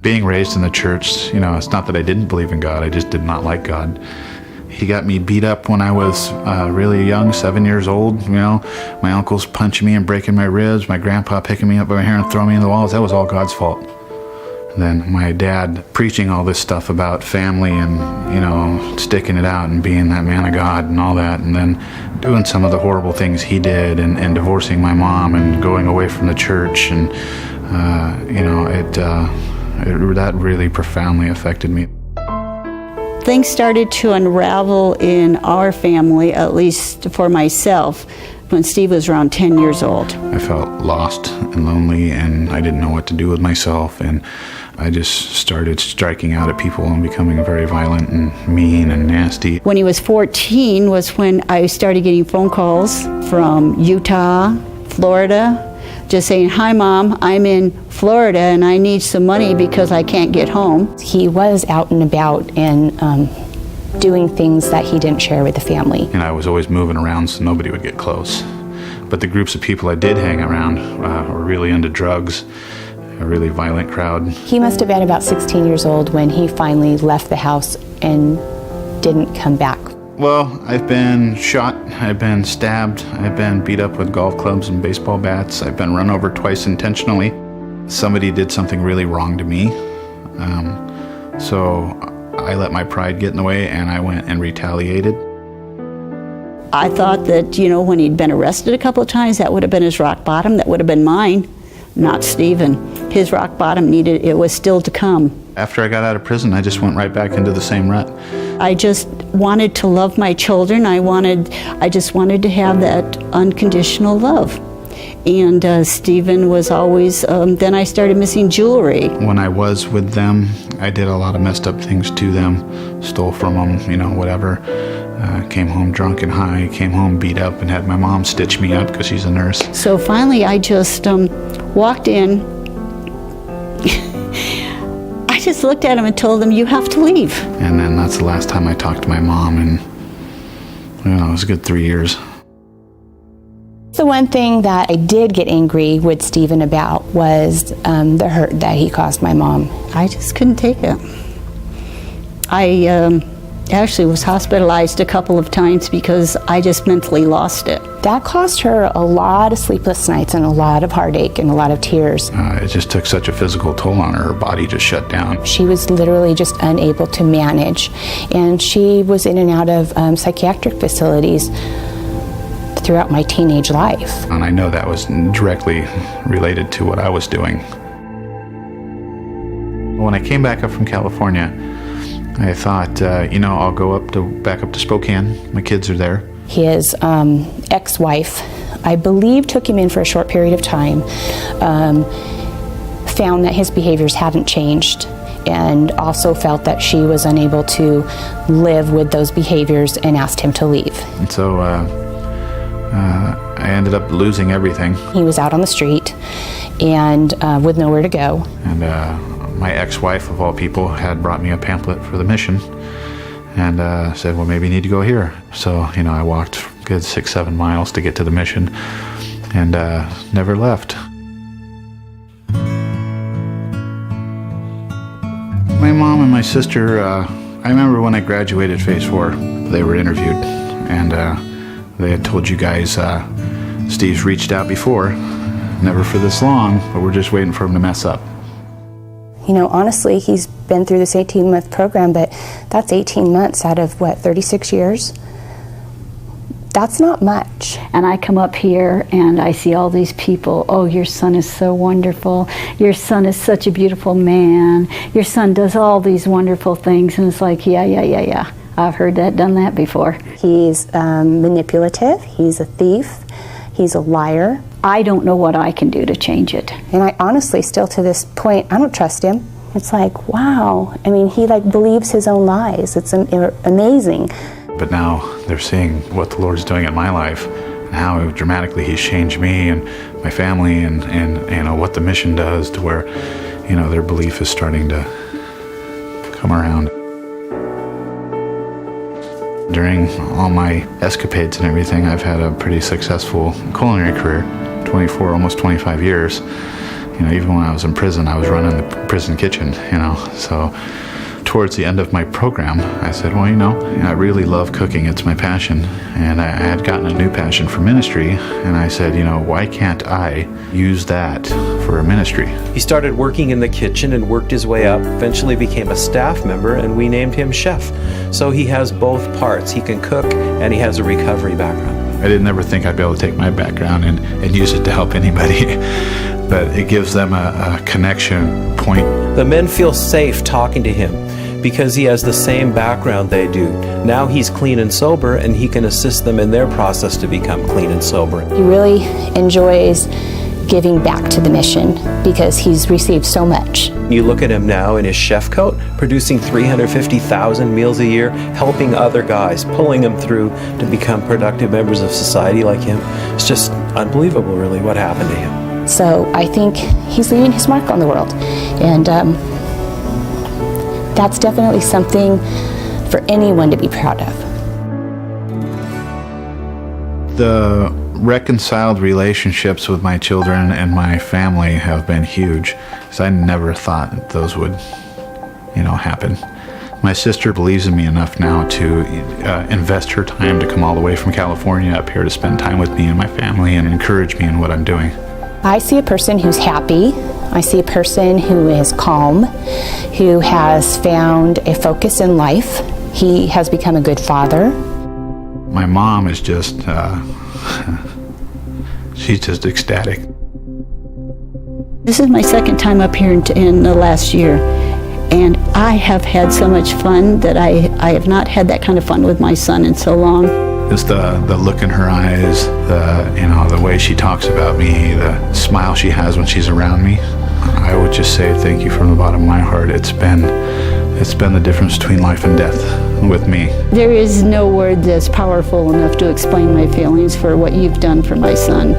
Being raised in the church, it's not that I didn't believe in God, I just did not like God. He got me beat up when I was really young, 7 years old. My uncles punching me and breaking my ribs, my grandpa picking me up by my hair and throwing me in the walls. That was all God's fault. And then my dad preaching all this stuff about family and, sticking it out and being that man of God and all that. And then doing some of the horrible things he did and divorcing my mom and going away from the church. And, that really profoundly affected me. Things started to unravel in our family, at least for myself, when Steve was around 10 years old. I felt lost and lonely, and I didn't know what to do with myself, and I just started striking out at people and becoming very violent and mean and nasty. When he was 14 was when I started getting phone calls from Utah, Florida, just saying, "Hi, Mom, I'm in Florida and I need some money because I can't get home." He was out and about and doing things that he didn't share with the family. And I was always moving around so nobody would get close. But the groups of people I did hang around were really into drugs, a really violent crowd. He must have been about 16 years old when he finally left the house and didn't come back. Well, I've been shot, I've been stabbed, I've been beat up with golf clubs and baseball bats, I've been run over twice intentionally. Somebody did something really wrong to me, so I let my pride get in the way and I went and retaliated. I thought that, when he'd been arrested a couple of times, that would have been his rock bottom, that would have been mine, not Stephen. His rock bottom it was still to come. After I got out of prison, I just went right back into the same rut. I just wanted to love my children. I just wanted to have that unconditional love. And Stephen was always, then I started missing jewelry. When I was with them, I did a lot of messed up things to them, stole from them, whatever. Came home drunk and high, came home beat up and had my mom stitch me up because she's a nurse. So finally I just walked in. I just looked at him and told him, "You have to leave." And then that's the last time I talked to my mom, and it was a good 3 years. The one thing that I did get angry with Stephen about was the hurt that he caused my mom. I just couldn't take it. I actually was hospitalized a couple of times because I just mentally lost it. That cost her a lot of sleepless nights and a lot of heartache and a lot of tears. It just took such a physical toll on her. Her body just shut down. She was literally just unable to manage, and she was in and out of psychiatric facilities throughout my teenage life. And I know that was directly related to what I was doing. When I came back up from California, I thought, I'll go back up to Spokane. My kids are there. His ex-wife, I believe, took him in for a short period of time, found that his behaviors hadn't changed, and also felt that she was unable to live with those behaviors and asked him to leave. And so I ended up losing everything. He was out on the street and with nowhere to go. And my ex-wife, of all people, had brought me a pamphlet for the mission and said, well, maybe you need to go here. So, I walked a good 6-7 miles to get to the mission and never left. My mom and my sister, I remember when I graduated Phase 4, they were interviewed, and they had told you guys, Steve's reached out before, never for this long, but we're just waiting for him to mess up. Honestly, he's been through this 18-month program, but that's 18 months out of, 36 years? That's not much. And I come up here and I see all these people. "Oh, your son is so wonderful. Your son is such a beautiful man. Your son does all these wonderful things." And it's like, yeah. I've heard that, done that before. He's manipulative. He's a thief. He's a liar. I don't know what I can do to change it. And I honestly, still to this point, I don't trust him. It's like, wow. I mean, he believes his own lies. It's amazing. But now they're seeing what the Lord's doing in my life and how dramatically He's changed me and my family and what the mission does, to where, their belief is starting to come around. During all my escapades and everything, I've had a pretty successful culinary career, 24, almost 25 years. even when I was in prison, I was running the prison kitchen, So towards the end of my program, I said, well, I really love cooking. It's my passion. And I had gotten a new passion for ministry. And I said, why can't I use that for a ministry? He started working in the kitchen and worked his way up, eventually became a staff member, and we named him chef. So he has both parts. He can cook and he has a recovery background. I didn't ever think I'd be able to take my background and use it to help anybody. But it gives them a connection point. The men feel safe talking to him because he has the same background they do. Now he's clean and sober, and he can assist them in their process to become clean and sober. He really enjoys giving back to the mission because he's received so much. You look at him now in his chef coat, producing 350,000 meals a year, helping other guys, pulling them through to become productive members of society like him. It's just unbelievable, really, what happened to him. So I think he's leaving his mark on the world. And that's definitely something for anyone to be proud of. The reconciled relationships with my children and my family have been huge, because I never thought those would, happen. My sister believes in me enough now to invest her time to come all the way from California up here to spend time with me and my family and encourage me in what I'm doing. I see a person who's happy. I see a person who is calm, who has found a focus in life. He has become a good father. My mom is just, she's just ecstatic. This is my second time up here in the last year, and I have had so much fun that I have not had that kind of fun with my son in so long. Just the look in her eyes, the way she talks about me, the smile she has when she's around me. I would just say thank you from the bottom of my heart. It's been the difference between life and death with me. There is no word that's powerful enough to explain my feelings for what you've done for my son.